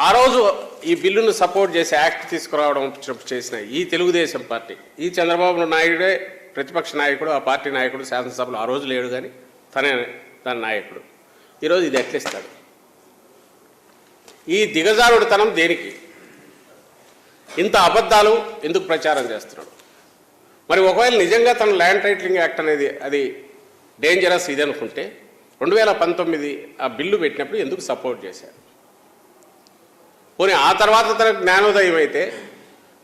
ఆ రోజు ఈ బిల్లును సపోర్ట్ చేసి యాక్ట్ తీసుకురావడం చేసిన ఈ తెలుగుదేశం పార్టీ, ఈ చంద్రబాబు నాయుడే ప్రతిపక్ష నాయకుడు, ఆ పార్టీ నాయకుడు, శాసనసభలో ఆ రోజు లేడు, కానీ తనే తన నాయకుడు. ఈరోజు ఇది ఎట్లిస్తాడు? ఈ దిగజారుడుతనం దేనికి? ఇంత అబద్ధాలు ఎందుకు ప్రచారం చేస్తున్నాడు? మరి ఒకవేళ నిజంగా తన ల్యాండ్ టైటిలింగ్ యాక్ట్ అనేది అది డేంజరస్ ఇది అనుకుంటే 2019 ఆ బిల్లు పెట్టినప్పుడు ఎందుకు సపోర్ట్ చేశారు? పోనీ ఆ తర్వాత తన జ్ఞానోదయం అయితే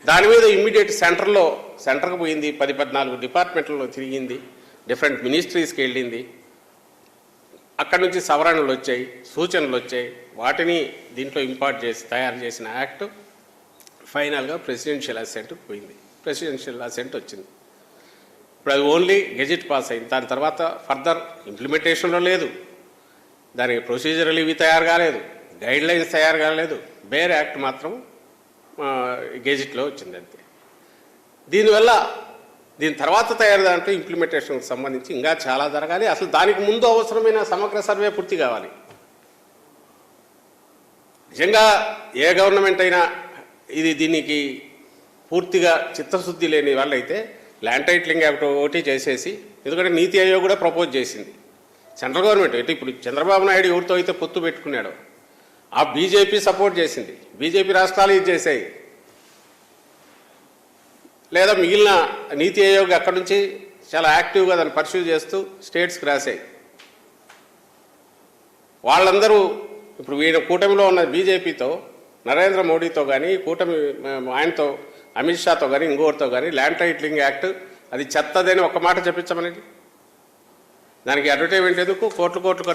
దాని మీద ఇమ్మీడియట్ సెంటర్కి పోయింది, 10-14 డిపార్ట్మెంట్లలో తిరిగింది, డిఫరెంట్ మినిస్ట్రీస్కి వెళ్ళింది, అక్కడి నుంచి సవరణలు వచ్చాయి, సూచనలు వచ్చాయి, వాటిని దీంట్లో ఇంపార్ట్ చేసి తయారు చేసిన యాక్ట్ ఫైనల్గా ప్రెసిడెన్షియల్ అసెంట్కి పోయింది. ప్రెసిడెన్షియల్ అసెంట్ వచ్చింది. ఇప్పుడు అది ఓన్లీ గెజిట్ పాస్ అయింది. దాని తర్వాత ఫర్దర్ ఇంప్లిమెంటేషన్లో లేదు, దానికి ప్రొసీజరల్ ఇవి తయారు కాలేదు, గైడ్ లైన్స్ తయారు కాలేదు, బేర్ యాక్ట్ మాత్రం గెజిట్లో వచ్చింది అంతే. దీనివల్ల దీని తర్వాత తయారు దాంట్లో ఇంప్లిమెంటేషన్కి సంబంధించి ఇంకా చాలా జరగాలి. అసలు దానికి ముందు అవసరమైన సమగ్ర సర్వే పూర్తి కావాలి. నిజంగా ఏ గవర్నమెంట్ అయినా దీనికి పూర్తిగా చిత్తశుద్ధి లేని వాళ్ళైతే ల్యాండ్ టైటిలింగ్ యాక్ట్ ఒకటి చేసేసి, ఎందుకంటే నీతి ఆయోగ్ కూడా ప్రపోజ్ చేసింది, సెంట్రల్ గవర్నమెంట్ అయితే ఇప్పుడు చంద్రబాబు నాయుడు ఎవరితో అయితే పొత్తు పెట్టుకున్నాడో ఆ బీజేపీ సపోర్ట్ చేసింది, బీజేపీ రాష్ట్రాలు ఇది చేసాయి, లేదా మిగిలిన నీతి ఆయోగ్ అక్కడి నుంచి చాలా యాక్టివ్గా దాన్ని పర్స్యూ చేస్తూ స్టేట్స్కి రాశాయి. వాళ్ళందరూ ఇప్పుడు వీళ్ళ కూటమిలో ఉన్న బీజేపీతో, నరేంద్ర మోడీతో కానీ, కూటమి ఆయనతో అమిత్ షాతో కానీ, ఇంకోరితో కానీ ల్యాండ్ టైటిలింగ్ యాక్ట్ అది చెత్తదని ఒక మాట చెప్పించమనేది. దానికి అడ్వర్టైజ్మెంట్ ఎందుకు? కోట్లు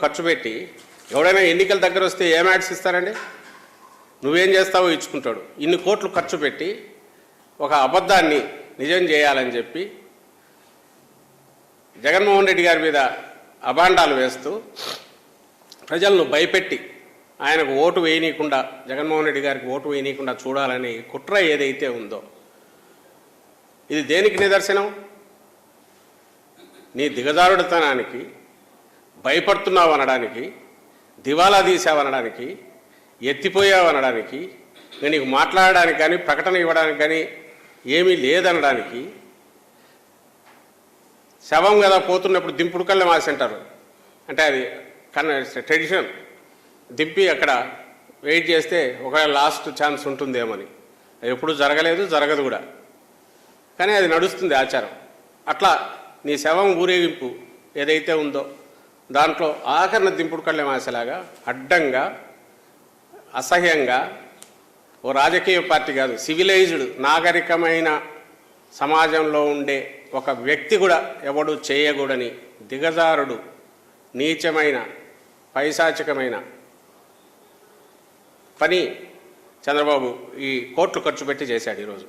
ఖర్చు పెట్టి ఎవడైనా ఎన్నికల దగ్గర వస్తే ఏం యాడ్స్ ఇస్తారండి? నువ్వేం చేస్తావో ఇచ్చుకుంటాడు. ఇన్ని కోట్లు ఖర్చు పెట్టి ఒక అబద్ధాన్ని నిజం చేయాలని చెప్పి జగన్మోహన్ రెడ్డి గారి మీద అభాండాలు వేస్తూ ప్రజలను భయపెట్టి ఆయనకు ఓటు వేయనీయకుండా, జగన్మోహన్ రెడ్డి గారికి ఓటు వేయనీయకుండా చూడాలని కుట్ర ఏదైతే ఉందో ఇది దేనికి నిదర్శనం? నీ దిగజారుడుతనానికి, భయపడుతున్నావు అనడానికి, దివాలా తీసావనడానికి, ఎత్తిపోయావనడానికి, నీకు మాట్లాడడానికి కానీ ప్రకటన ఇవ్వడానికి కానీ ఏమీ లేదనడానికి, శవం కదా పోతున్నప్పుడు దింపుడు కళ్ళ మాసంటారు, అంటే అది ట్రెడిషన్, దింపి అక్కడ వెయిట్ చేస్తే ఒకవేళ లాస్ట్ ఛాన్స్ ఉంటుందేమని. అది ఎప్పుడు జరగలేదు, జరగదు కూడా, కానీ అది నడుస్తుంది ఆచారం. అట్లా నీ శవం ఊరేగింపు ఏదైతే ఉందో దాంట్లో ఆఖరణ దింపుడు కళ్ళ మాసలాగా అడ్డంగా, అసహ్యంగా, ఓ రాజకీయ పార్టీ కాదు, సివిలైజ్డ్ నాగరికమైన సమాజంలో ఉండే ఒక వ్యక్తి కూడా ఎవడు చేయకూడని దిగజారుడు, నీచమైన, పైశాచికమైన పని చంద్రబాబు ఈ కోట్లు ఖర్చు పెట్టి చేశాడు ఈరోజు.